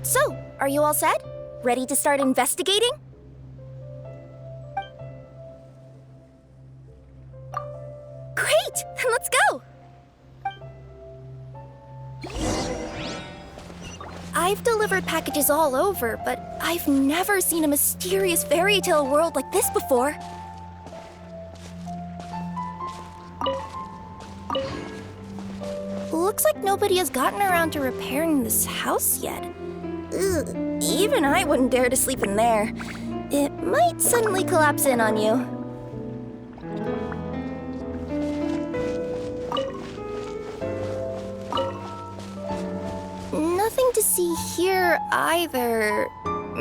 So, are you all set? Ready to start investigating? Great! Then let's go! I've delivered packages all over, but I've never seen a mysterious fairy tale world like this before. Looks like nobody has gotten around to repairing this house yet. Ugh, even I wouldn't dare to sleep in there. It might suddenly collapse in on you. Nothing to see here either.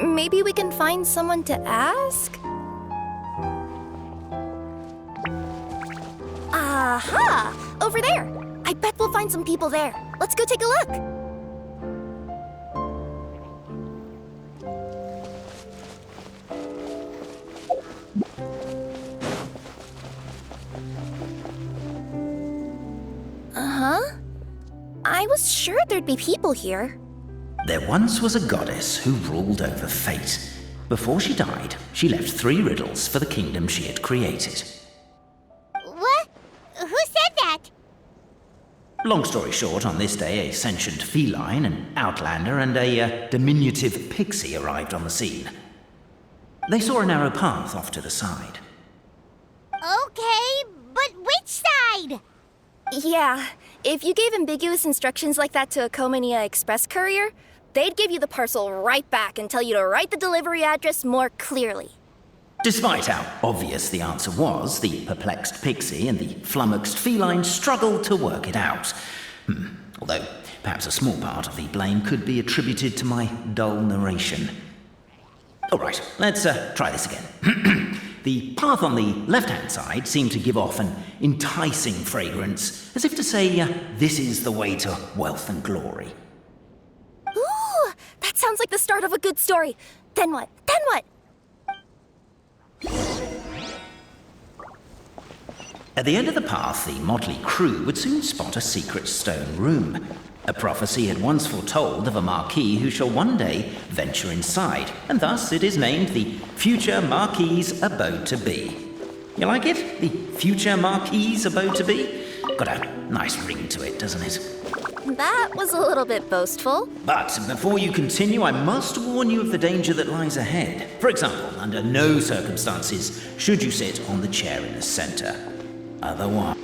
Maybe we can find someone to ask? Aha! Over there! I bet we'll find some people there. Let's go take a look. Uh-huh. I was sure there'd be people here. There once was a goddess who ruled over fate. Before she died, she left 3 riddles for the kingdom she had created. What? Who said that? Long story short, on this day, a sentient feline, an outlander, and a diminutive pixie arrived on the scene. They saw a narrow path off to the side. Okay, but which side? Yeah, if you gave ambiguous instructions like that to a Comania Express courier, they'd give you the parcel right back and tell you to write the delivery address more clearly. Despite how obvious the answer was, the perplexed pixie and the flummoxed feline struggled to work it out. Although, perhaps a small part of the blame could be attributed to my dull narration. All right, let's try this again. The path on the left-hand side seemed to give off an enticing fragrance, as if to say, this is the way to wealth and glory. Ooh, that sounds like the start of a good story. Then what? Then what? At the end of the path, the motley crew would soon spot a secret stone room. A prophecy had once foretold of a marquis who shall one day venture inside, and thus it is named the future marquis's abode to be. You like it? The future marquis's abode to be? Got a nice ring to it, doesn't it? That was a little bit boastful. But before you continue, I must warn you of the danger that lies ahead. For example, under no circumstances should you sit on the chair in the center. Otherwise...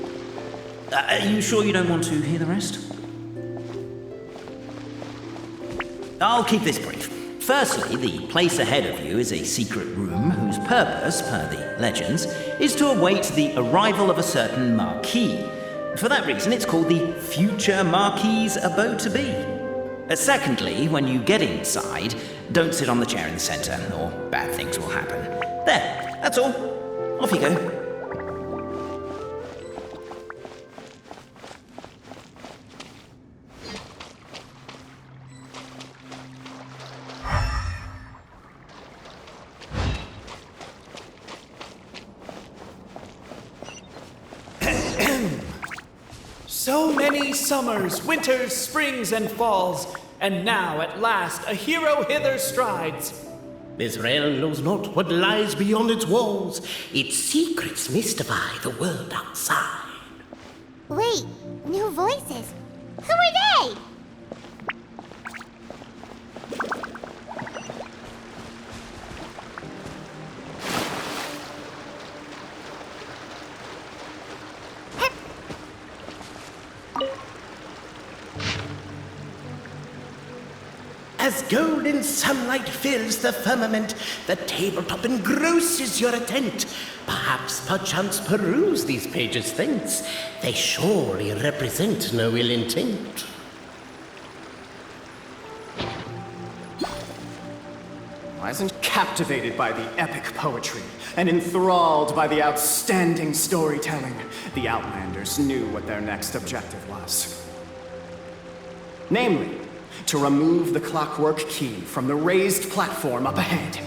Are you sure you don't want to hear the rest? I'll keep this brief. Firstly, the place ahead of you is a secret room whose purpose, per the legends, is to await the arrival of a certain marquis. For that reason, it's called the future marquis's abode to be. Secondly, when you get inside, don't sit on the chair in the center, or bad things will happen. There, that's all. Off you go. So many summers, winters, springs, and falls, and now at last a hero hither strides. This realm knows not what lies beyond its walls. Its secrets mystify the world outside. Wait, new voices. Who are they? As golden sunlight fills the firmament, the tabletop engrosses your attent. Perchance peruse these pages thence. They surely represent no ill intent. I wasn't captivated by the epic poetry and enthralled by the outstanding storytelling. The Outlanders knew what their next objective was. Namely, to remove the clockwork key from the raised platform up ahead.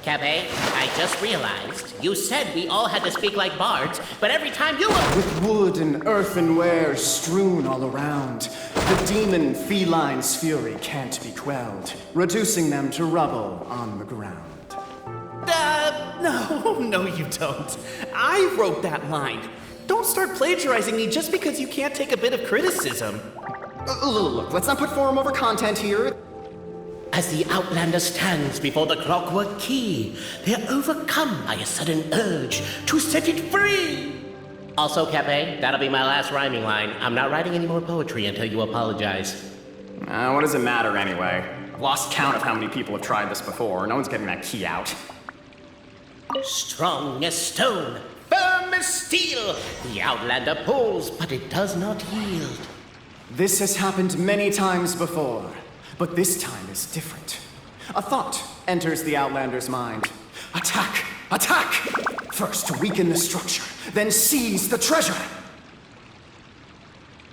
Cabe, I just realized you said we all had to speak like bards, but every time you were... With wood and earthenware strewn all around, the demon feline's fury can't be quelled, reducing them to rubble on the ground. No, you don't. I wrote that line. Don't start plagiarizing me just because you can't take a bit of criticism. Look, let's not put form over content here. As the Outlander stands before the clockwork key, they're overcome by a sudden urge to set it free. Also, Cabe, that'll be my last rhyming line. I'm not writing any more poetry until you apologize. What does it matter anyway? I've lost count of how many people have tried this before. No one's getting that key out. Strong as stone, firm as steel, the Outlander pulls, but it does not yield. This has happened many times before, but this time is different. A thought enters the Outlander's mind. Attack! Attack! First to weaken the structure, then seize the treasure.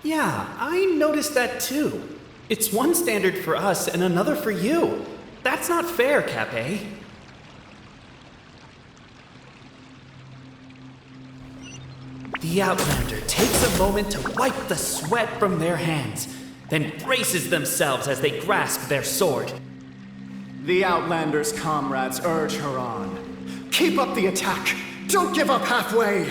Yeah, I noticed that too. It's one standard for us and another for you. That's not fair, Cape. The Outlander takes a moment to wipe the sweat from their hands, then braces themselves as they grasp their sword. The Outlander's comrades urge her on. Keep up the attack! Don't give up halfway!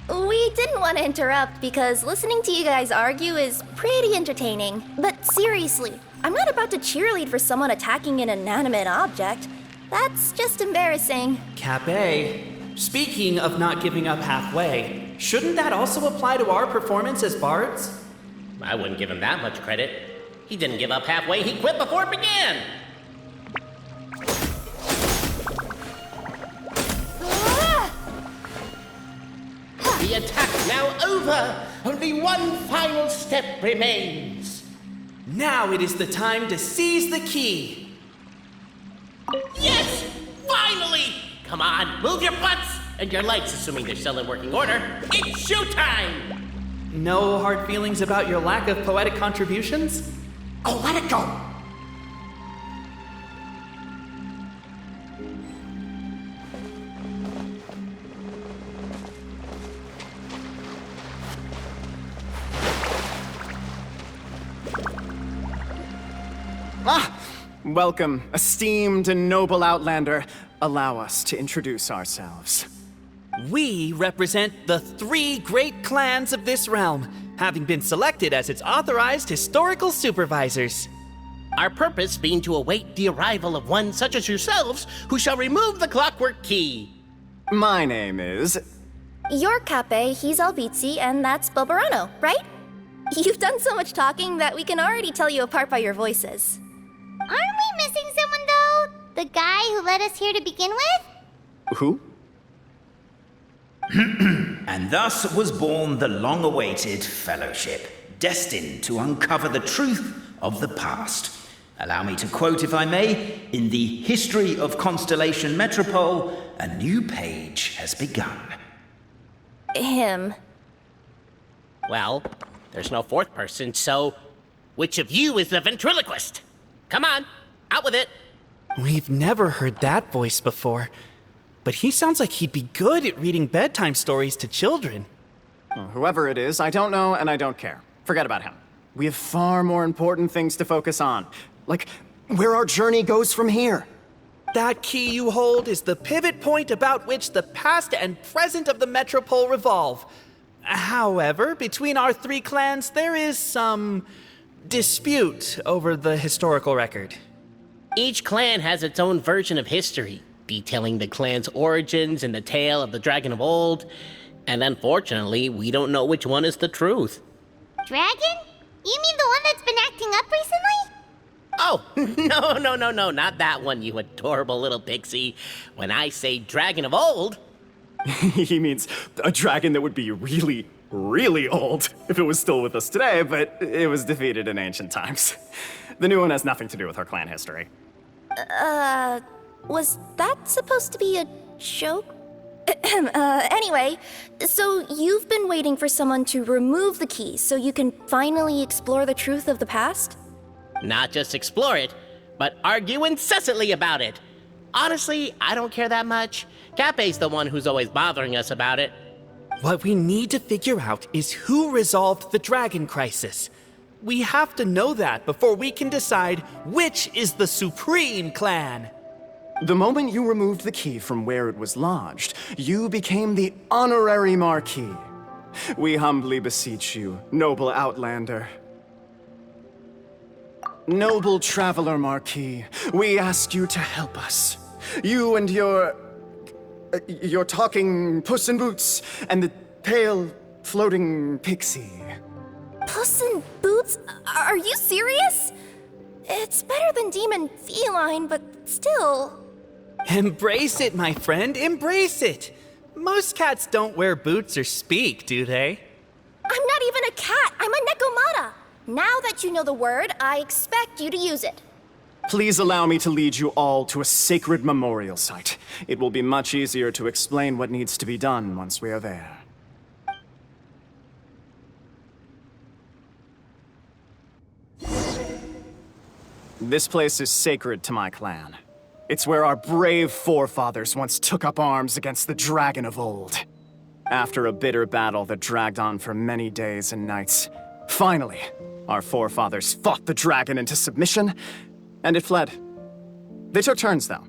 We didn't want to interrupt because listening to you guys argue is pretty entertaining. But seriously, I'm not about to cheerlead for someone attacking an inanimate object. That's just embarrassing. Cape, speaking of not giving up halfway, shouldn't that also apply to our performance as bards? I wouldn't give him that much credit. He didn't give up halfway, he quit before it began! The attack's now over! Only one final step remains. Now it is the time to seize the key. Yes! Finally! Come on, move your butts! And your lights, assuming they're still in working order. It's showtime! No hard feelings about your lack of poetic contributions? Oh, let it go! Welcome, esteemed and noble Outlander. Allow us to introduce ourselves. We represent the 3 great clans of this realm, having been selected as its authorized historical supervisors. Our purpose being to await the arrival of one such as yourselves who shall remove the clockwork key. My name is... You're Cape, he's Albizzi, and that's Bobarano, right? You've done so much talking that we can already tell you apart by your voices. Aren't we missing someone, though? The guy who led us here to begin with? Who? And thus was born the long-awaited fellowship, destined to uncover the truth of the past. Allow me to quote, if I may, in the history of Constellation Metropole, a new page has begun. Him. Well, there's no fourth person, so which of you is the ventriloquist? Come on, out with it. We've never heard that voice before, but he sounds like he'd be good at reading bedtime stories to children. Well, whoever it is, I don't know and I don't care. Forget about him. We have far more important things to focus on, like where our journey goes from here. That key you hold is the pivot point about which the past and present of the Metropole revolve. However, between our 3 clans, there is some dispute over the historical record. Each clan has its own version of history, detailing the clan's origins and the tale of the dragon of old, and unfortunately, we don't know which one is the truth. Dragon? You mean the one that's been acting up recently? Oh, no, not that one, you adorable little pixie. When I say dragon of old... He means a dragon that would be really, really old if it was still with us today, but it was defeated in ancient times. The new one has nothing to do with our clan history. Was that supposed to be a joke? Anyway, so you've been waiting for someone to remove the key so you can finally explore the truth of the past? Not just explore it, but argue incessantly about it. Honestly, I don't care that much. Cape's the one who's always bothering us about it. What we need to figure out is who resolved the dragon crisis. We have to know that before we can decide which is the supreme clan. The moment you removed the key from where it was lodged, you became the honorary Marquis. We humbly beseech you, noble Outlander. Noble Traveler Marquis, we ask you to help us. You and your talking Puss in Boots and the pale floating pixie. Puss in Boots? Are you serious? It's better than demon feline, but still. Embrace it, my friend, embrace it. Most cats don't wear boots or speak, do they? I'm not even a cat, I'm a Nekomata. Now that you know the word, I expect you to use it. Please allow me to lead you all to a sacred memorial site. It will be much easier to explain what needs to be done once we are there. This place is sacred to my clan. It's where our brave forefathers once took up arms against the dragon of old. After a bitter battle that dragged on for many days and nights, finally, our forefathers fought the dragon into submission, and it fled. They took turns, though.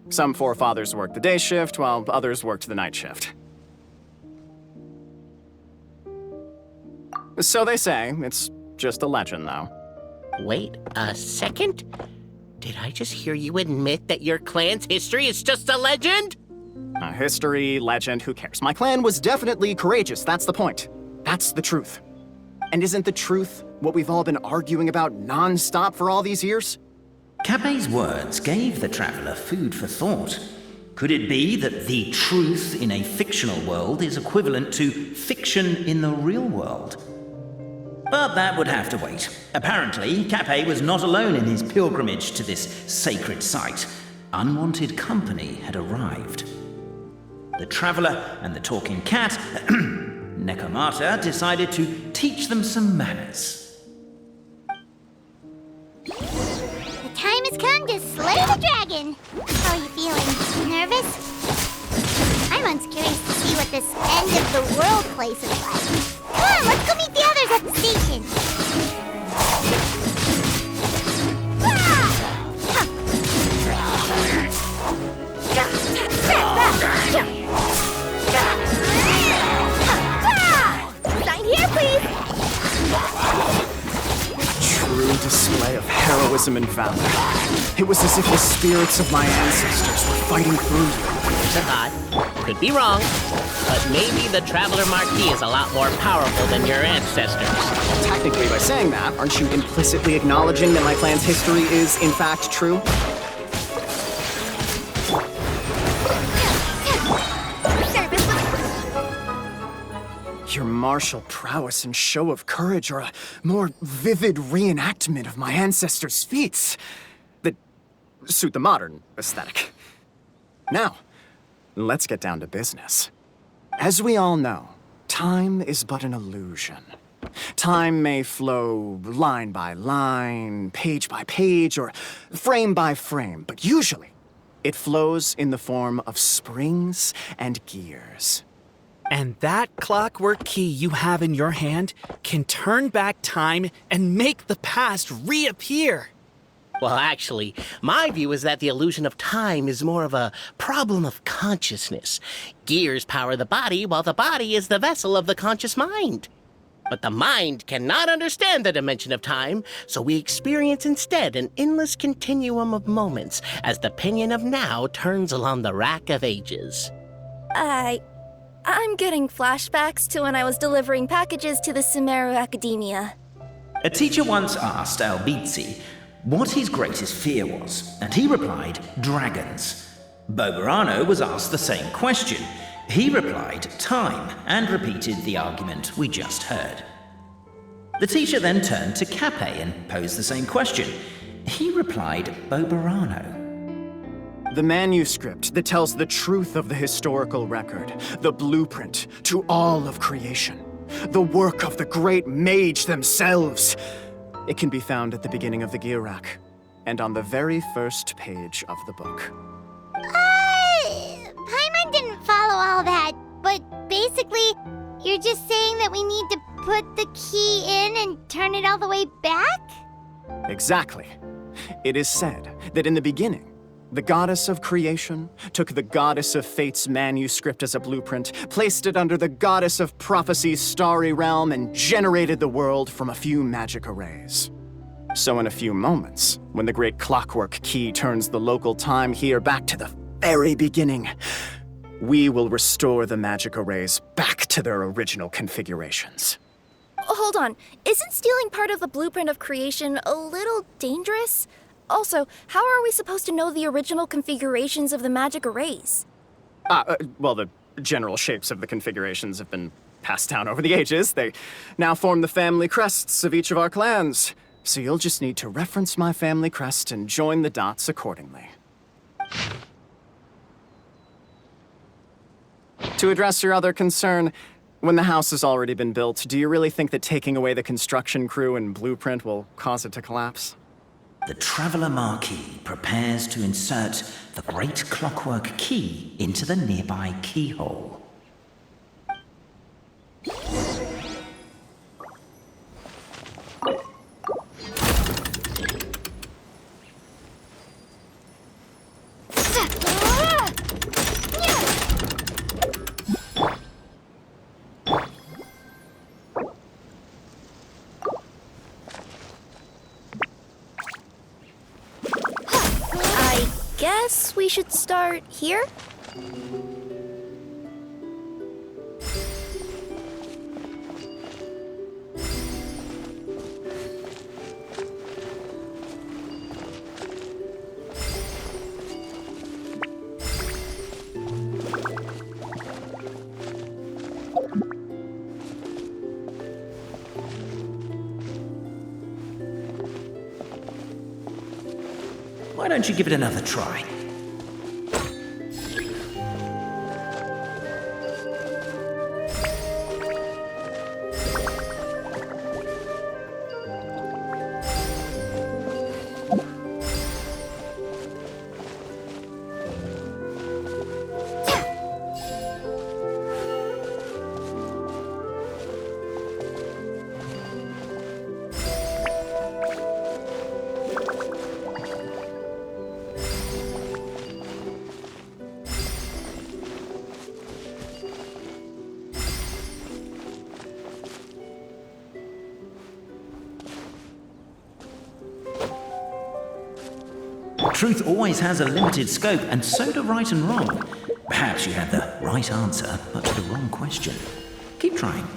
Some forefathers worked the day shift, while others worked the night shift. So they say. It's just a legend, though. Wait a second? Did I just hear you admit that your clan's history is just a legend? History, legend, who cares? My clan was definitely courageous, that's the point. That's the truth. And isn't the truth what we've all been arguing about non-stop for all these years? Cape's words gave the traveler food for thought. Could it be that the truth in a fictional world is equivalent to fiction in the real world? But that would have to wait. Apparently, Cape was not alone in his pilgrimage to this sacred site. Unwanted company had arrived. The traveler and the talking cat, Nekomata, decided to teach them some manners. The time has come to slay the dragon. How are you feeling? Nervous? I'm once curious to see what this end of the world place is like. Come on, let's go meet the others at the station. Sign here, please. True display of heroism and valor. It was as if the spirits of my ancestors were fighting through you. There's a thought. Could be wrong, but maybe the Traveler Marquis is a lot more powerful than your ancestors. Technically, by saying that, aren't you implicitly acknowledging that my clan's history is, in fact, true? Your martial prowess and show of courage are a more vivid reenactment of my ancestors' feats that suit the modern aesthetic. Now, let's get down to business. As we all know, time is but an illusion. Time may flow line by line, page by page, or frame by frame, but usually it flows in the form of springs and gears. And that clockwork key you have in your hand can turn back time and make the past reappear. Well, actually, my view is that the illusion of time is more of a problem of consciousness. Gears power the body, while the body is the vessel of the conscious mind. But the mind cannot understand the dimension of time, so we experience instead an endless continuum of moments as the pinion of now turns along the rack of ages. I'm getting flashbacks to when I was delivering packages to the Sumeru Academia. A teacher once asked Albizzi what his greatest fear was, and he replied, dragons. Boberano was asked the same question. He replied, time, and repeated the argument we just heard. The teacher then turned to Cape and posed the same question. He replied, Boberano. The manuscript that tells the truth of the historical record, the blueprint to all of creation, the work of the great mage themselves. It can be found at the beginning of the gear rack, and on the very first page of the book. all that, but basically, you're just saying that we need to put the key in and turn it all the way back? Exactly. It is said that in the beginning, the goddess of creation took the goddess of fate's manuscript as a blueprint, placed it under the goddess of prophecy's starry realm, and generated the world from a few magic arrays. So in a few moments, when the great clockwork key turns the local time here back to the very beginning, we will restore the magic arrays back to their original configurations. Hold on. Isn't stealing part of the blueprint of creation a little dangerous? Also, how are we supposed to know the original configurations of the magic arrays? Well, the general shapes of the configurations have been passed down over the ages. They now form the family crests of each of our clans. So you'll just need to reference my family crest and join the dots accordingly. To address your other concern, when the house has already been built, do you really think that taking away the construction crew and blueprint will cause it to collapse? The Traveler Marquis prepares to insert the great clockwork key into the nearby keyhole. Guess we should start here? Why don't you give it another try? Truth always has a limited scope, and so do right and wrong. Perhaps you had the right answer, but the wrong question. Keep trying.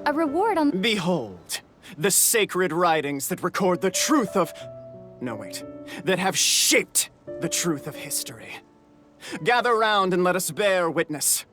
A reward on... Behold, the sacred writings that record the truth of... No, wait. That have shaped the truth of history. Gather round and let us bear witness.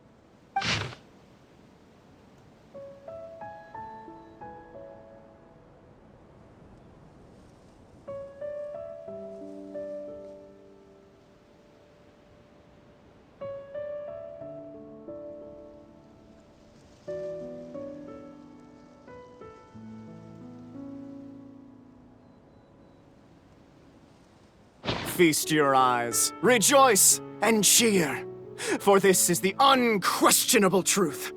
Feast your eyes, rejoice, and cheer. For this is the unquestionable truth.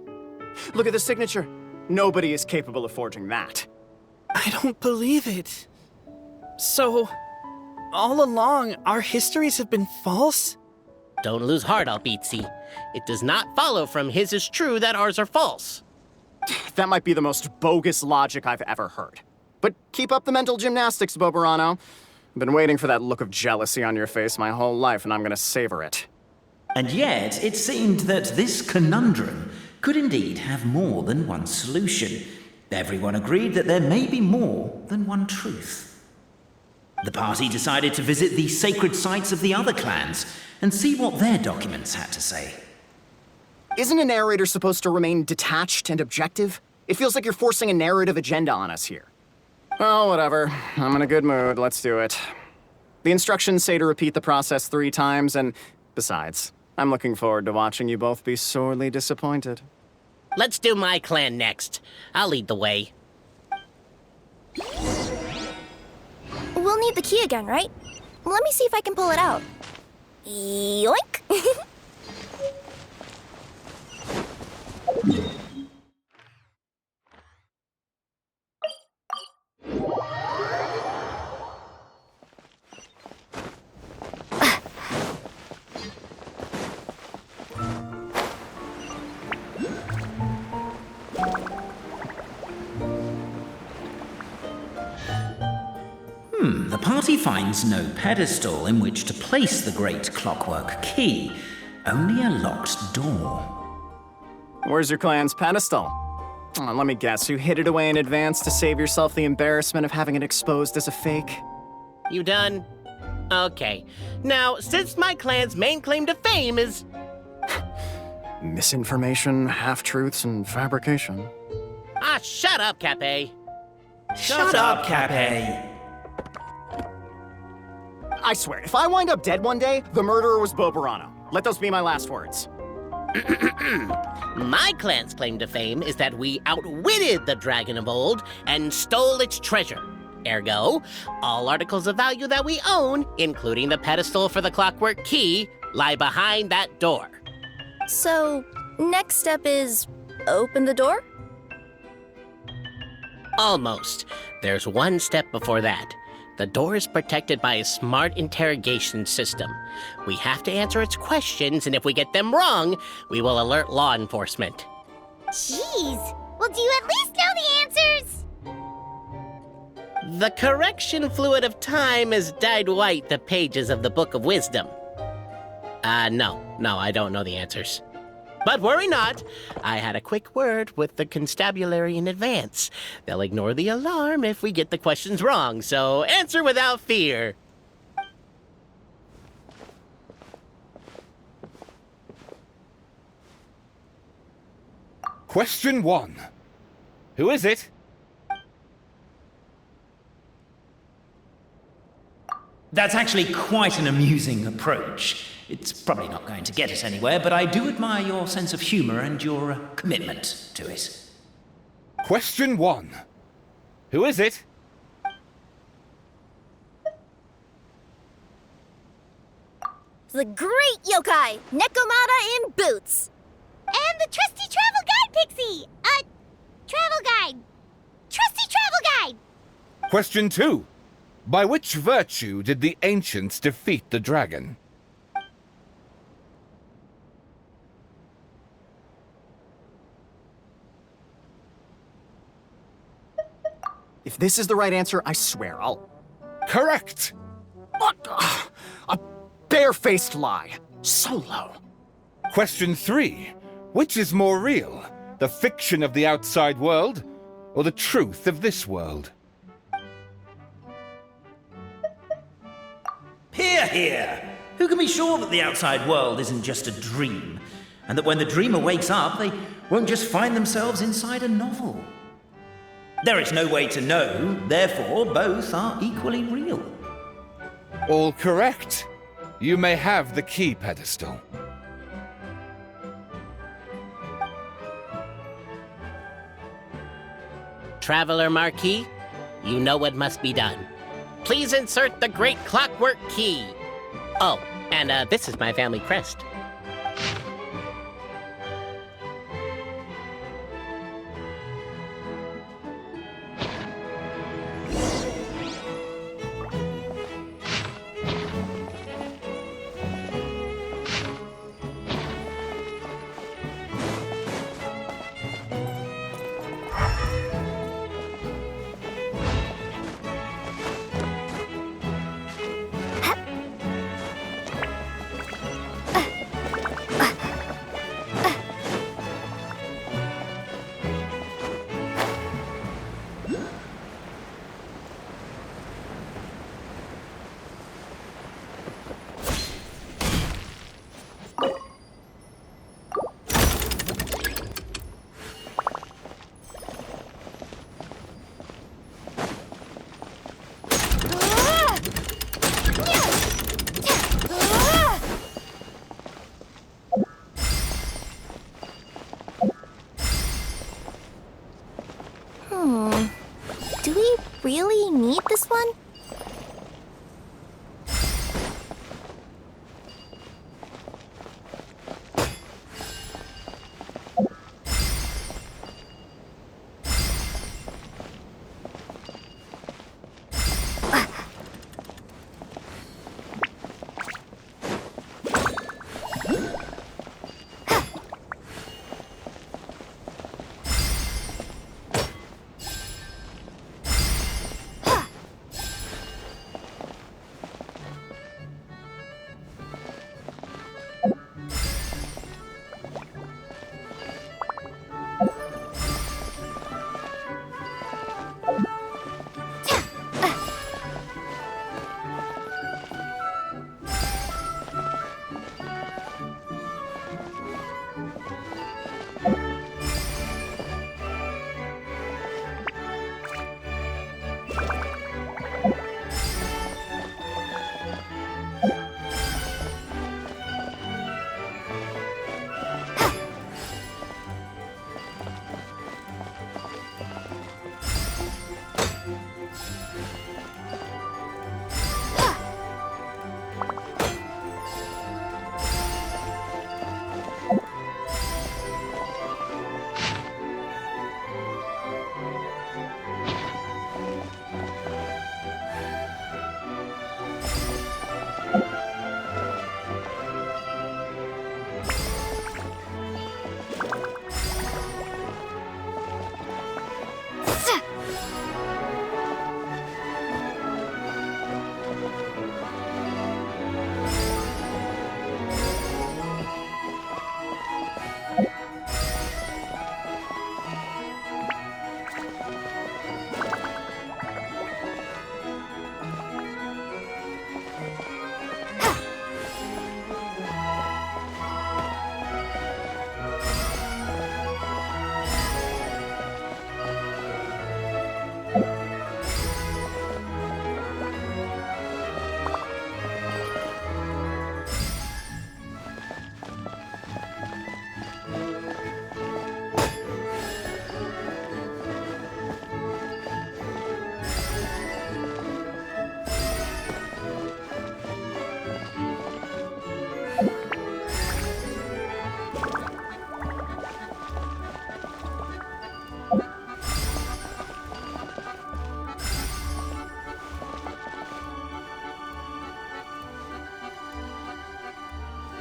Look at the signature. Nobody is capable of forging that. I don't believe it. So, all along, our histories have been false? Don't lose heart, Albizzi. It does not follow from his is true that ours are false. That might be the most bogus logic I've ever heard. But keep up the mental gymnastics, Boberano. I've been waiting for that look of jealousy on your face my whole life, and I'm gonna savor it. And yet, it seemed that this conundrum could indeed have more than one solution. Everyone agreed that there may be more than one truth. The party decided to visit the sacred sites of the other clans and see what their documents had to say. Isn't a narrator supposed to remain detached and objective? It feels like you're forcing a narrative agenda on us here. Oh, whatever. I'm in a good mood. Let's do it. The instructions say to repeat the process 3 times, and besides, I'm looking forward to watching you both be sorely disappointed. Let's do my clan next. I'll lead the way. We'll need the key again, right? Let me see if I can pull it out. Yoink! The party finds no pedestal in which to place the great clockwork key, only a locked door. Where's your clan's pedestal? Oh, let me guess, you hid it away in advance to save yourself the embarrassment of having it exposed as a fake? You done? Okay. Now, since my clan's main claim to fame is... Misinformation, half-truths, and fabrication. Ah, shut up, Cape. Shut up, Cape! I swear, if I wind up dead one day, the murderer was Boberano. Let those be my last words. My clan's claim to fame is that we outwitted the dragon of old and stole its treasure. Ergo, all articles of value that we own, including the pedestal for the clockwork key, lie behind that door. So, next step is open the door? Almost. There's one step before that. The door is protected by a smart interrogation system. We have to answer its questions, and if we get them wrong, we will alert law enforcement. Jeez. Well, do you at least know the answers? The correction fluid of time has dyed white the pages of the Book of Wisdom. No, I don't know the answers. But worry not, I had a quick word with the constabulary in advance. They'll ignore the alarm if we get the questions wrong, so answer without fear. Question 1. Who is it? That's actually quite an amusing approach. It's probably not going to get us anywhere, but I do admire your sense of humor and your commitment to it. Question 1. Who is it? The great yokai, Nekomata in boots. And the trusty travel guide, Pixie! Travel guide. Trusty travel guide! Question 2. By which virtue did the ancients defeat the dragon? If this is the right answer, I swear I'll... Correct! What? A barefaced lie. So low. Question 3. Which is more real? The fiction of the outside world, or the truth of this world? Hear, hear! Who can be sure that the outside world isn't just a dream, and that when the dreamer wakes up, they won't just find themselves inside a novel? There is no way to know, therefore both are equally real. All correct. You may have the key pedestal. Traveler Marquis, you know what must be done. Please insert the great clockwork key. Oh, and this is my family crest. really need this one?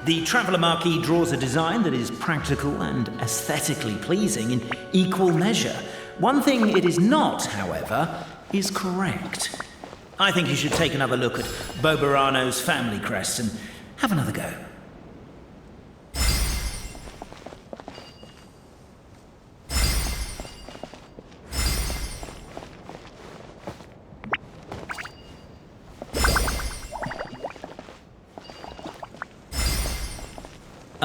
The Traveller Marquis draws a design that is practical and aesthetically pleasing in equal measure. One thing it is not, however, is correct. I think you should take another look at Bobarano's family crest and have another go.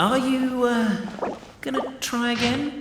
Are you, gonna try again?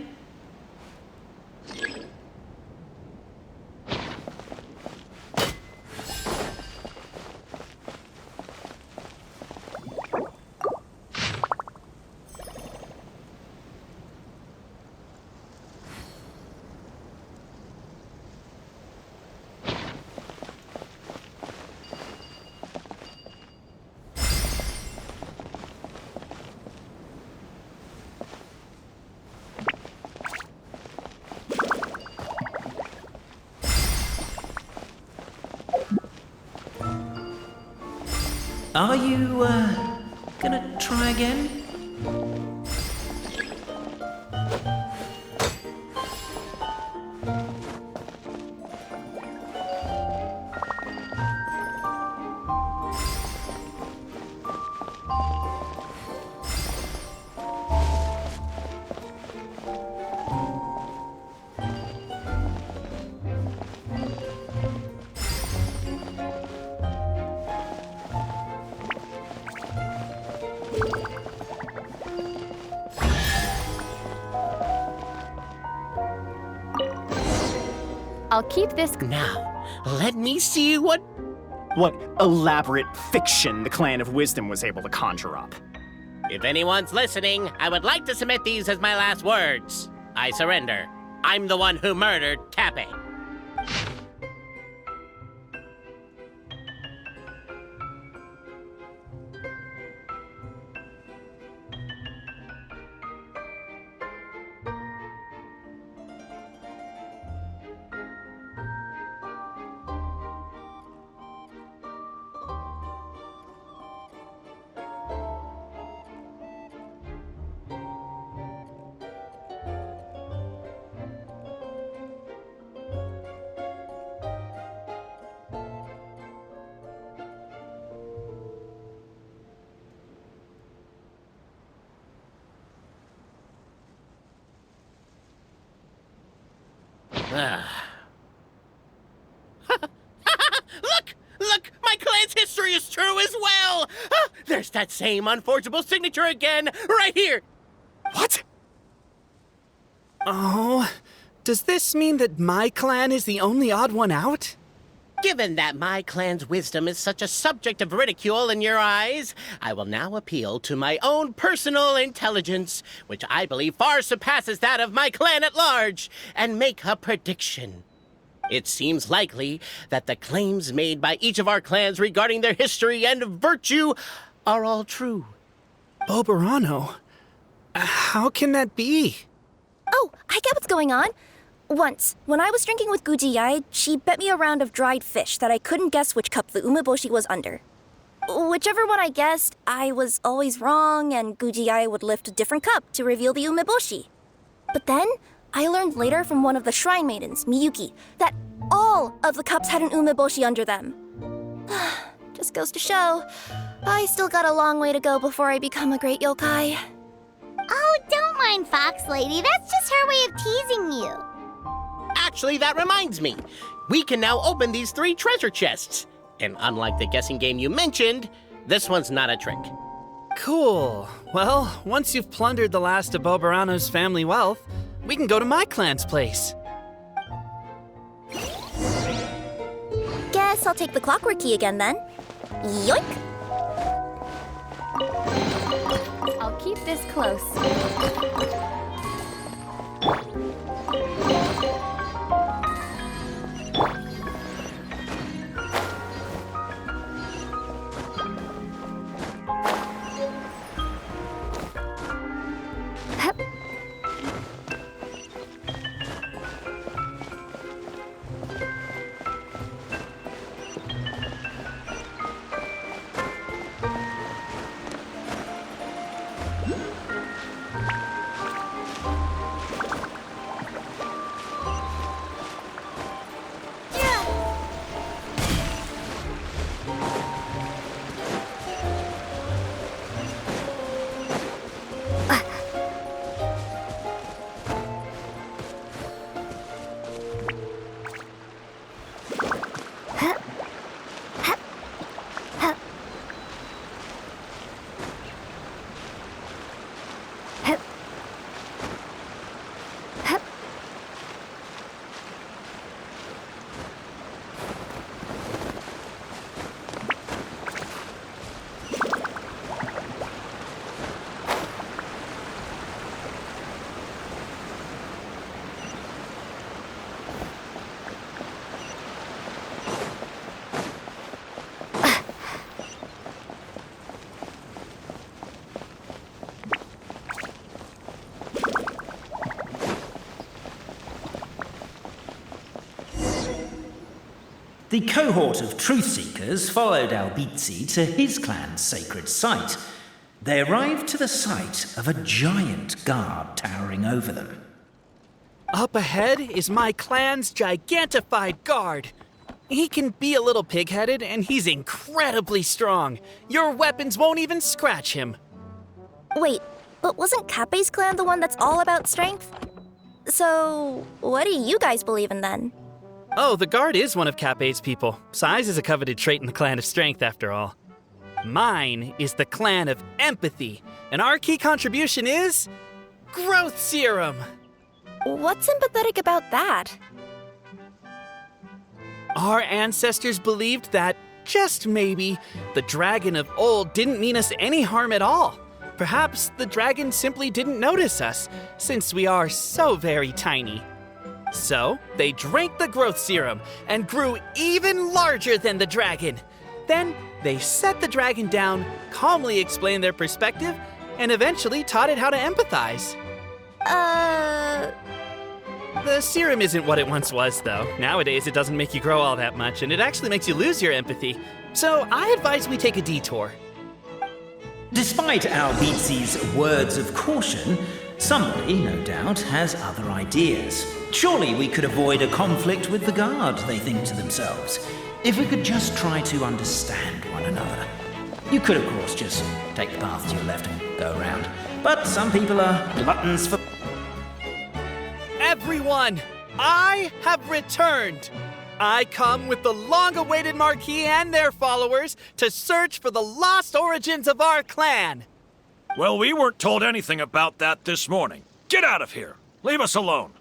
Are you, gonna try again? I'll keep this. Now, let me see what elaborate fiction the Clan of Wisdom was able to conjure up. If anyone's listening, I would like to submit these as my last words. I surrender. I'm the one who murdered Cappe. Look! My clan's history is true as well! There's that same unforgeable signature again, right here! What? Oh, does this mean that my clan is the only odd one out? Given that my clan's wisdom is such a subject of ridicule in your eyes, I will now appeal to my own personal intelligence, which I believe far surpasses that of my clan at large, and make a prediction. It seems likely that the claims made by each of our clans regarding their history and virtue are all true. Boberano? How can that be? Oh, I get what's going on. Once, when I was drinking with Gujiyai, she bet me a round of dried fish that I couldn't guess which cup the umeboshi was under. Whichever one I guessed, I was always wrong, and Gujiyai would lift a different cup to reveal the umeboshi. But then, I learned later from one of the shrine maidens, Miyuki, that all of the cups had an umeboshi under them. Just goes to show, I still got a long way to go before I become a great yokai. Oh, don't mind Fox Lady. That's just her way of teasing you. Actually, that reminds me. We can now open these 3 treasure chests. And unlike the guessing game you mentioned, this one's not a trick. Cool. Well, once you've plundered the last of Boberano's family wealth, we can go to my clan's place. Guess I'll take the clockwork key again then. Yoink! I'll keep this close. The cohort of truth seekers followed Albizzi to his clan's sacred site. They arrived to the site of a giant guard towering over them. Up ahead is my clan's gigantified guard. He can be a little pig-headed, and he's incredibly strong. Your weapons won't even scratch him. Wait, but wasn't Kappei's clan the one that's all about strength? So, what do you guys believe in then? Oh, the guard is one of Kappei's people. Size is a coveted trait in the clan of strength, after all. Mine is the clan of empathy, and our key contribution is growth serum. What's empathetic about that? Our ancestors believed that, just maybe, the dragon of old didn't mean us any harm at all. Perhaps the dragon simply didn't notice us, since we are so very tiny. So, they drank the growth serum and grew even larger than the dragon. Then, they set the dragon down, calmly explained their perspective, and eventually taught it how to empathize. The serum isn't what it once was, though. Nowadays, it doesn't make you grow all that much, and it actually makes you lose your empathy. So, I advise we take a detour. Despite Albizzi's words of caution, somebody, no doubt, has other ideas. Surely we could avoid a conflict with the guard, they think to themselves, if we could just try to understand one another. You could, of course, just take the path to your left and go around, but some people are gluttons for... Everyone, I have returned. I come with the long-awaited Marquis and their followers to search for the lost origins of our clan. Well, we weren't told anything about that this morning. Get out of here. Leave us alone.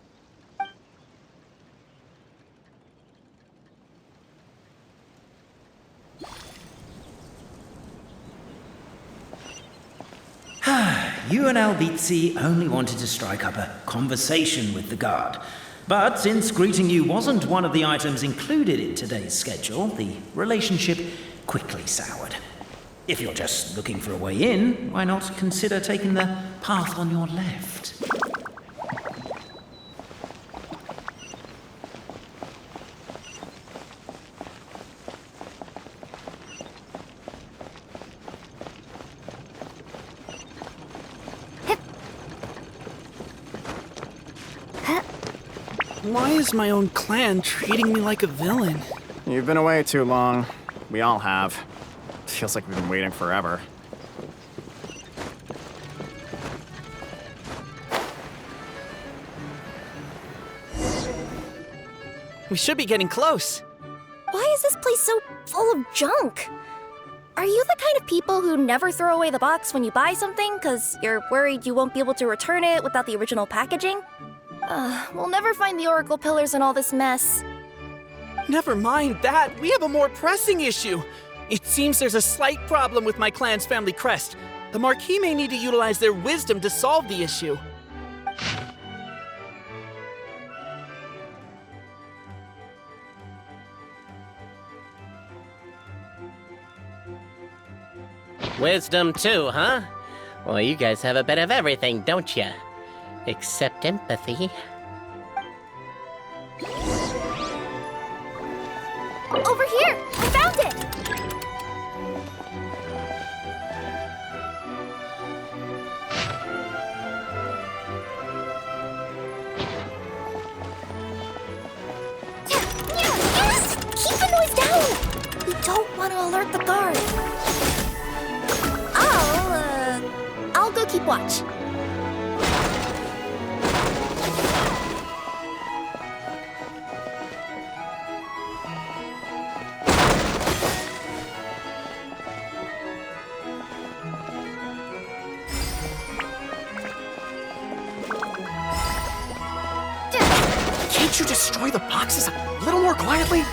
You and Albizzi only wanted to strike up a conversation with the guard. But since greeting you wasn't one of the items included in today's schedule, the relationship quickly soured. If you're just looking for a way in, why not consider taking the path on your left? Why is my own clan treating me like a villain? You've been away too long. We all have. Feels like we've been waiting forever. We should be getting close. Why is this place so full of junk? Are you the kind of people who never throw away the box when you buy something because you're worried you won't be able to return it without the original packaging? We'll never find the Oracle Pillars in all this mess. Never mind that. We have a more pressing issue. It seems there's a slight problem with my clan's family crest. The Marquis may need to utilize their wisdom to solve the issue. Wisdom too, huh? Well, you guys have a bit of everything, don't you? Except empathy. Over here! I found it! Keep the noise down! We don't want to alert the guard. I'll go keep watch. Can't you destroy the boxes a little more quietly?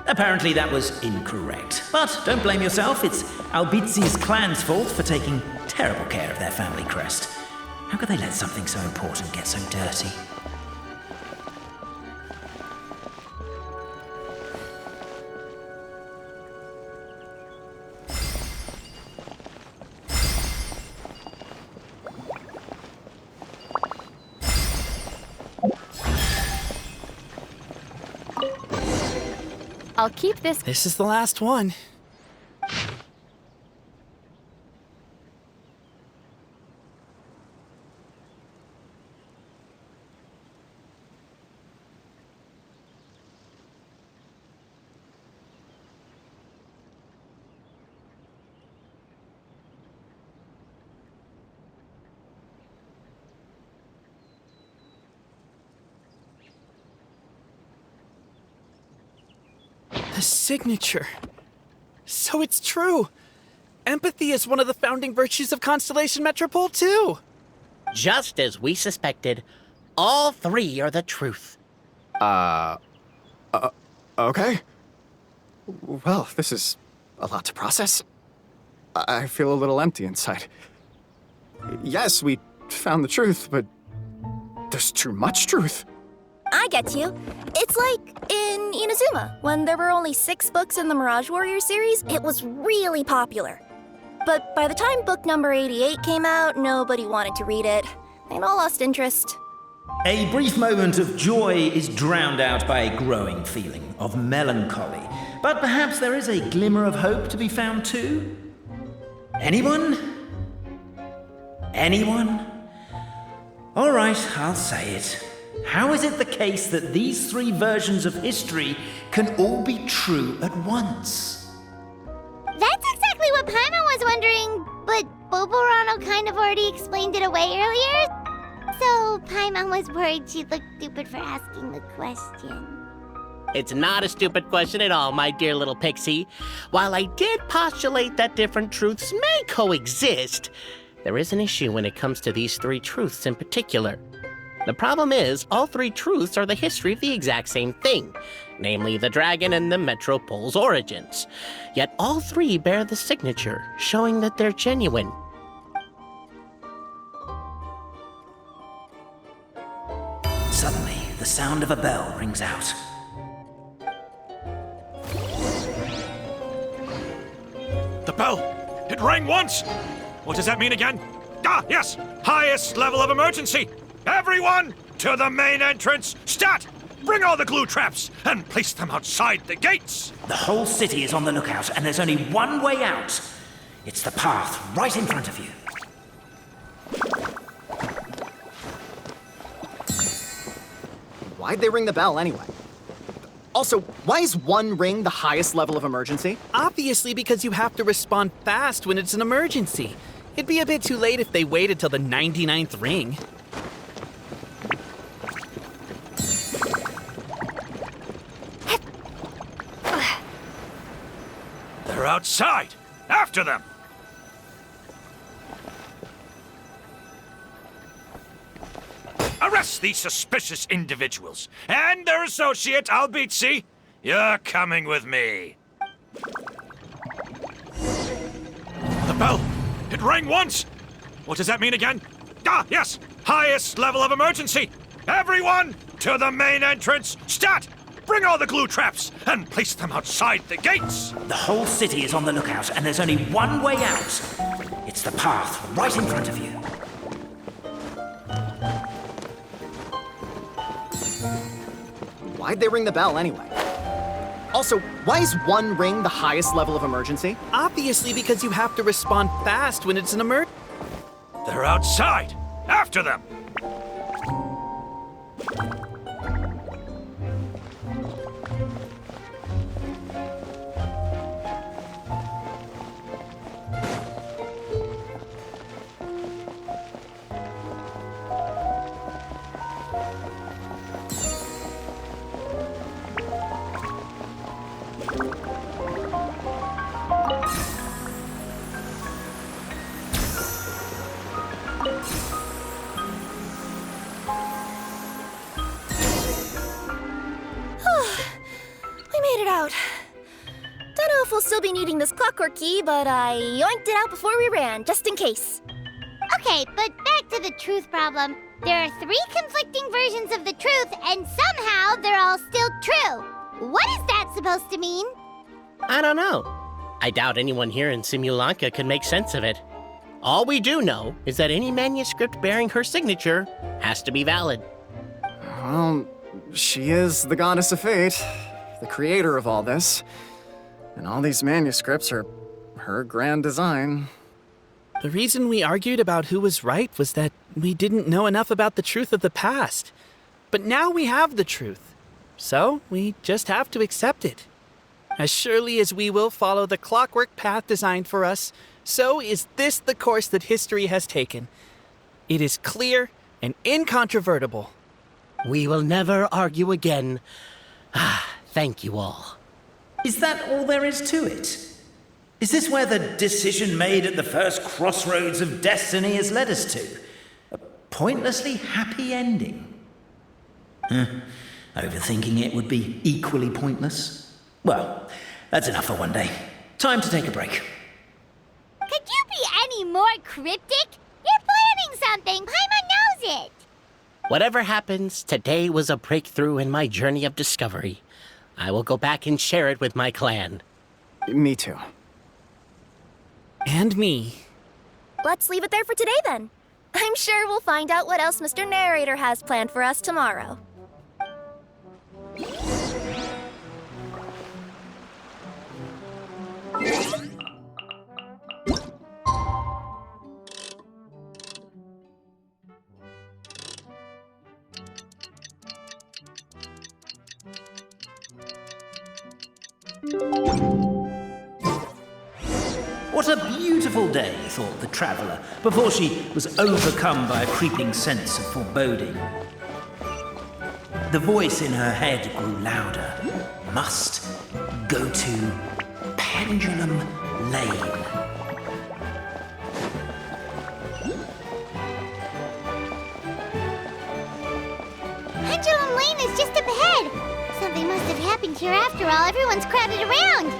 Apparently that was incorrect. But don't blame yourself, it's Albizzi's clan's fault for taking terrible care of their family crest. How could they let something so important get so dirty? I'll keep this. This is the last one. The signature. So it's true. Empathy is one of the founding virtues of Constellation Metropole, too. Just as we suspected, all three are the truth. Okay. Well, this is a lot to process. I feel a little empty inside. Yes, we found the truth, but there's too much truth. I get you. It's like in Inazuma, when there were only 6 books in the Mirage Warrior series, it was really popular. But by the time book number 88 came out, nobody wanted to read it. They all lost interest. A brief moment of joy is drowned out by a growing feeling of melancholy. But perhaps there is a glimmer of hope to be found too? Anyone? Anyone? All right, I'll say it. How is it the case that these three versions of history can all be true at once? That's exactly what Paimon was wondering, but Boborano kind of already explained it away earlier. So Paimon was worried she'd look stupid for asking the question. It's not a stupid question at all, my dear little pixie. While I did postulate that different truths may coexist, there is an issue when it comes to these three truths in particular. The problem is, all three truths are the history of the exact same thing, namely the dragon and the Metropole's origins. Yet all three bear the signature, showing that they're genuine. Suddenly, the sound of a bell rings out. The bell! It rang once! What does that mean again? Ah, yes! Highest level of emergency! Everyone, to the main entrance! Stat! Bring all the glue traps and place them outside the gates! The whole city is on the lookout, and there's only one way out. It's the path right in front of you. Why'd they ring the bell anyway? Also, why is one ring the highest level of emergency? Obviously because you have to respond fast when it's an emergency. It'd be a bit too late if they waited till the 99th ring. They're outside! After them! Arrest these suspicious individuals and their associate, Albizzi. You're coming with me. The bell! It rang once! What does that mean again? Ah, yes! Highest level of emergency! Everyone, to the main entrance! Stat! Bring all the glue traps and place them outside the gates! The whole city is on the lookout, and there's only one way out. It's the path right in front of you. Why'd they ring the bell anyway? Also, why is one ring the highest level of emergency? Obviously because you have to respond fast when it's an emergency. They're outside! After them! We made it out. Don't know if we'll still be needing this clockwork key, but I yoinked it out before we ran, just in case. Okay, but back to the truth problem. There are three conflicting versions of the truth, and somehow they're all still true. What is that supposed to mean? I don't know. I doubt anyone here in Simulanka could make sense of it. All we do know is that any manuscript bearing her signature has to be valid. Well, she is the goddess of fate, the creator of all this. And all these manuscripts are her grand design. The reason we argued about who was right was that we didn't know enough about the truth of the past. But now we have the truth. So we just have to accept it. As surely as we will follow the clockwork path designed for us, so is this the course that history has taken. It is clear and incontrovertible. We will never argue again. Thank you all. Is that all there is to it? Is this where the decision made at the first crossroads of destiny has led us to? A pointlessly happy ending? Overthinking it would be equally pointless. Well, that's enough for one day. Time to take a break. Could you be any more cryptic? You're planning something. Paimon knows it. Whatever happens, today was a breakthrough in my journey of discovery. I will go back and share it with my clan. Me too. And me. Let's leave it there for today then. I'm sure we'll find out what else Mr. Narrator has planned for us tomorrow. What a beautiful day, thought the traveller, before she was overcome by a creeping sense of foreboding. The voice in her head grew louder. Must go to Pendulum Lane. Pendulum Lane is just up ahead. Something must have happened here after all. Everyone's crowded around.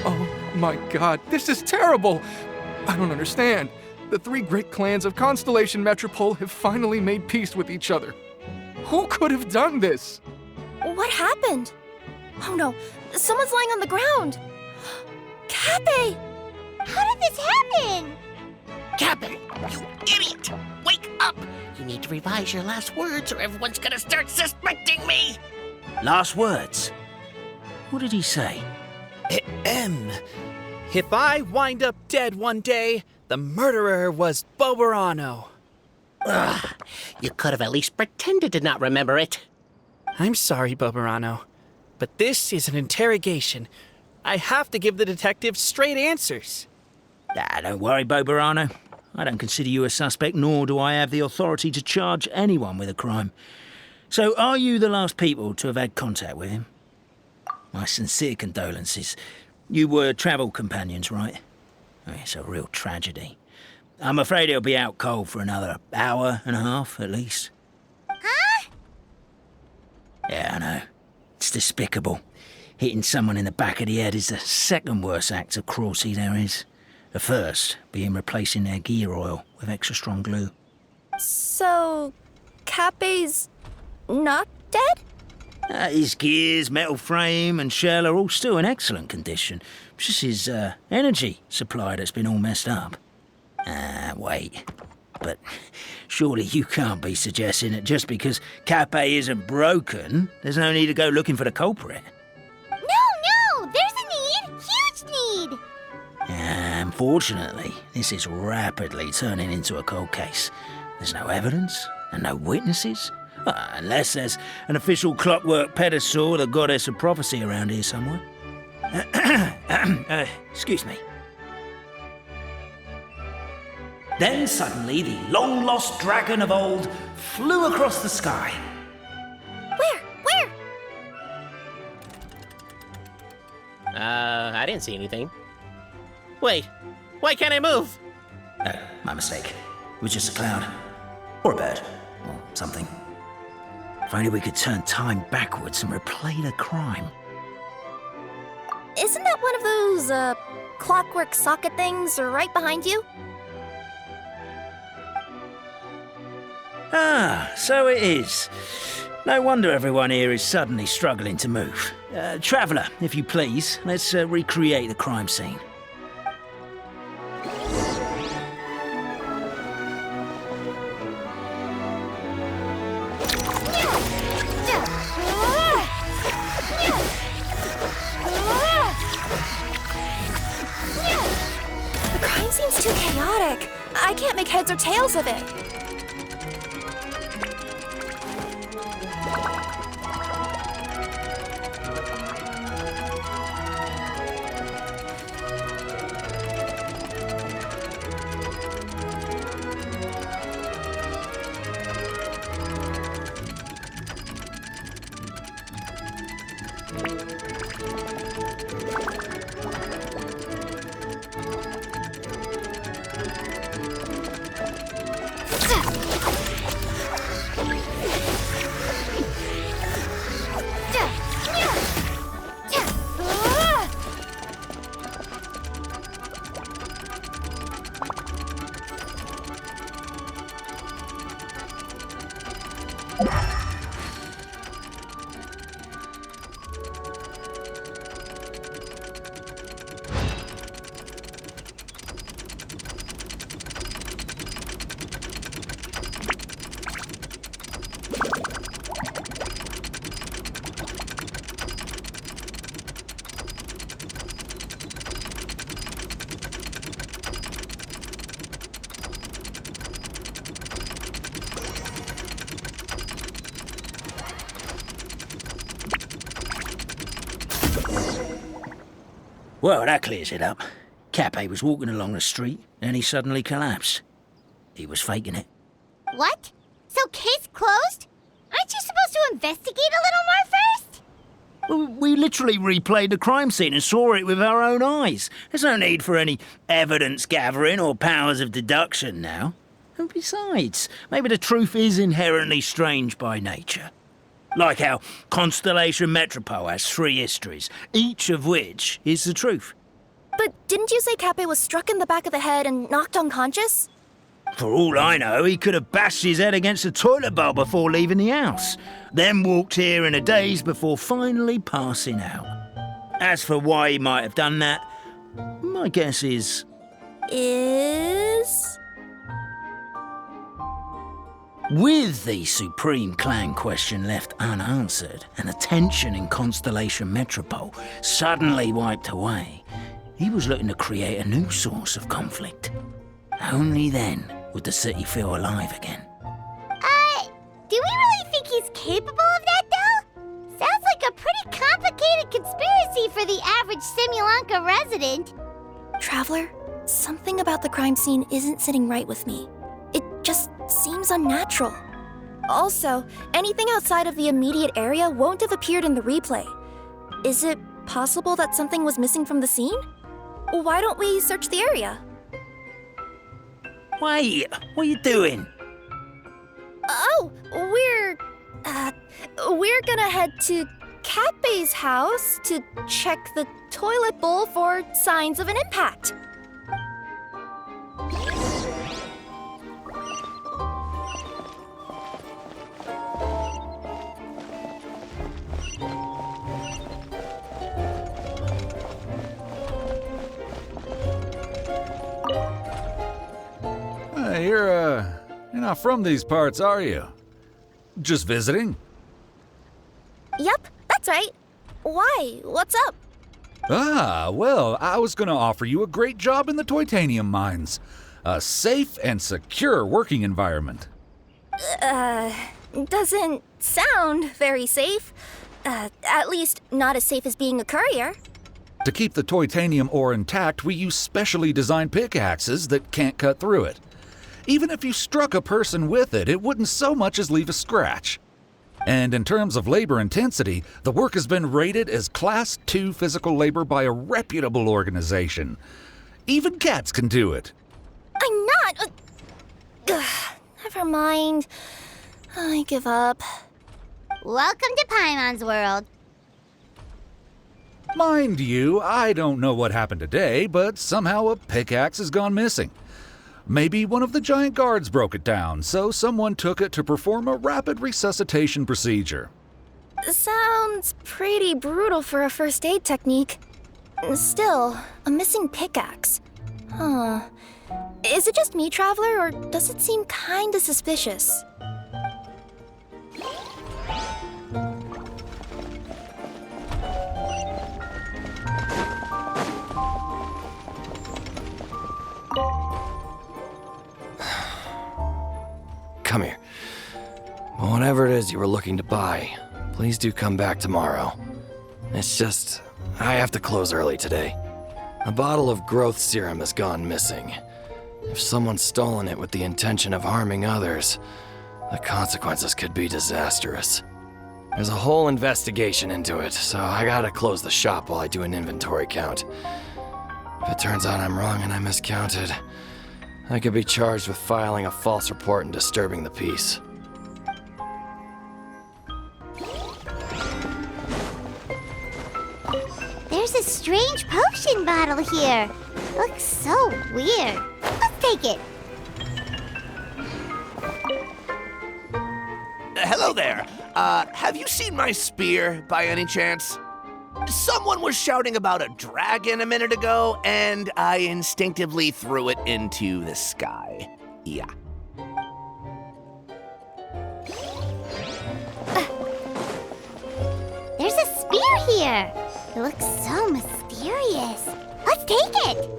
Oh my god, this is terrible! I don't understand. The three great clans of Constellation Metropole have finally made peace with each other. Who could have done this? What happened? Oh no, someone's lying on the ground. Cappy! How did this happen? Captain, you idiot! Wake up! You need to revise your last words or everyone's gonna start suspecting me! Last words? What did he say? If I wind up dead one day, the murderer was Boberano. Ugh, you could have at least pretended to not remember it. I'm sorry, Boberano, but this is an interrogation. I have to give the detective straight answers. Don't worry, Boberano. I don't consider you a suspect, nor do I have the authority to charge anyone with a crime. So, are you the last people to have had contact with him? My sincere condolences. You were travel companions, right? It's a real tragedy. I'm afraid he'll be out cold for another hour and a half, at least. Huh? Yeah, I know. It's despicable. Hitting someone in the back of the head is the second worst act of cruelty there is. The first being replacing their gear oil with extra strong glue. So, Cappy's not dead? His gears, metal frame and shell are all still in excellent condition. It's just his energy supply that's been all messed up. Wait. But surely you can't be suggesting that just because Cappy isn't broken, there's no need to go looking for the culprit. No! There's a need! Huge need! Unfortunately, this is rapidly turning into a cold case. There's no evidence and no witnesses. Unless there's an official clockwork pedestal, the goddess of prophecy around here somewhere. Excuse me. Then suddenly the long-lost dragon of old flew across the sky. Where? I didn't see anything. Wait, why can't I move? Oh, my mistake. It was just a cloud. Or a bird. Or something. If only we could turn time backwards and replay the crime. Isn't that one of those, clockwork socket things right behind you? So it is. No wonder everyone here is suddenly struggling to move. Traveller, if you please, let's recreate the crime scene. The crime seems too chaotic. I can't make heads or tails of it. Well, that clears it up. Cappe was walking along the street, and he suddenly collapsed. He was faking it. What? So case closed? Aren't you supposed to investigate a little more first? Well, we literally replayed the crime scene and saw it with our own eyes. There's no need for any evidence gathering or powers of deduction now. And besides, maybe the truth is inherently strange by nature. Like how Constellation Metropole has 3 histories, each of which is the truth. But didn't you say Cappe was struck in the back of the head and knocked unconscious? For all I know, he could have bashed his head against a toilet bowl before leaving the house, then walked here in a daze before finally passing out. As for why he might have done that, my guess is... With the Supreme Clan question left unanswered and the tension in Constellation Metropole suddenly wiped away, he was looking to create a new source of conflict. Only then would the city feel alive again. Do we really think he's capable of that, though? Sounds like a pretty complicated conspiracy for the average Simulanka resident. Traveler, something about the crime scene isn't sitting right with me. It just seems unnatural. Also, anything outside of the immediate area won't have appeared in the replay. Is it possible that something was missing from the scene? Why don't we search the area? Wait, what are you doing? Oh, we're gonna head to Cappe's house to check the toilet bowl for signs of an impact. You're not from these parts, are you? Just visiting? Yep, that's right. Why? What's up? Well, I was gonna offer you a great job in the Titanium mines. A safe and secure working environment. Doesn't sound very safe. At least not as safe as being a courier. To keep the titanium ore intact, we use specially designed pickaxes that can't cut through it. Even if you struck a person with it, it wouldn't so much as leave a scratch. And in terms of labor intensity, the work has been rated as Class 2 physical labor by a reputable organization. Even cats can do it. I'm not... never mind. I give up. Welcome to Paimon's world. Mind you, I don't know what happened today, but somehow a pickaxe has gone missing. Maybe one of the giant guards broke it down, so someone took it to perform a rapid resuscitation procedure. Sounds pretty brutal for a first aid technique. Still, a missing pickaxe. Huh. Is it just me, Traveler, or does it seem kinda suspicious? Come here. Whatever it is you were looking to buy, please do come back tomorrow. It's just, I have to close early today. A bottle of growth serum has gone missing. If someone's stolen it with the intention of harming others, the consequences could be disastrous. There's a whole investigation into it, so I gotta close the shop while I do an inventory count. If it turns out I'm wrong and I miscounted, I could be charged with filing a false report and disturbing the peace. There's a strange potion bottle here. Looks so weird. Let's take it. Hello there. Have you seen my spear by any chance? Someone was shouting about a dragon a minute ago, and I instinctively threw it into the sky. Yeah. There's a spear here. It looks so mysterious. Let's take it.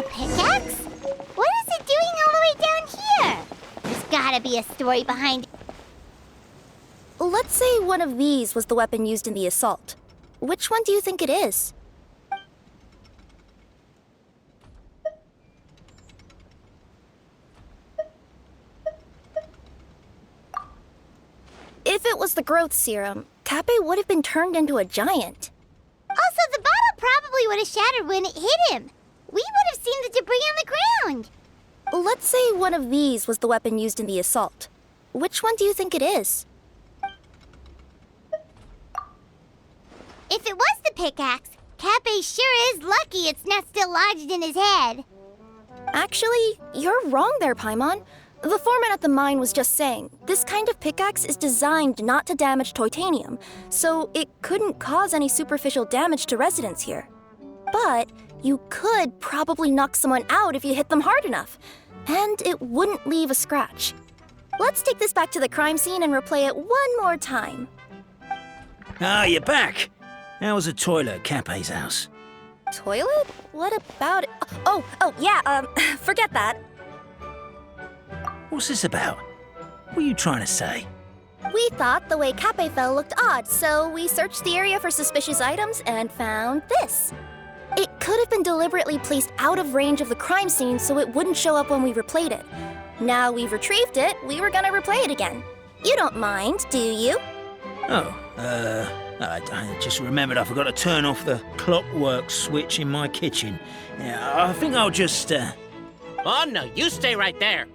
pickaxe? What is it doing all the way down here? There's gotta be a story behind it. Let's say one of these was the weapon used in the assault. Which one do you think it is? If it was the growth serum, Cappe would have been turned into a giant. Also, the bottle probably would have shattered when it hit him. We would have seen the debris on the ground. Let's say one of these was the weapon used in the assault. Which one do you think it is? If it was the pickaxe, Cappe sure is lucky it's not still lodged in his head. Actually, you're wrong there, Paimon. The foreman at the mine was just saying, this kind of pickaxe is designed not to damage titanium, so it couldn't cause any superficial damage to residents here. But you could probably knock someone out if you hit them hard enough, and it wouldn't leave a scratch. Let's take this back to the crime scene and replay it one more time. Ah, you're back. How was the toilet at Cappe's house? Toilet? What about it? Oh, yeah, forget that. What's this about? What are you trying to say? We thought the way Cappe fell looked odd, so we searched the area for suspicious items and found this. It could have been deliberately placed out of range of the crime scene so it wouldn't show up when we replayed it. Now we've retrieved it, we were gonna replay it again. You don't mind, do you? I just remembered I forgot to turn off the clockwork switch in my kitchen. Yeah, I think I'll just, Oh, no, you stay right there.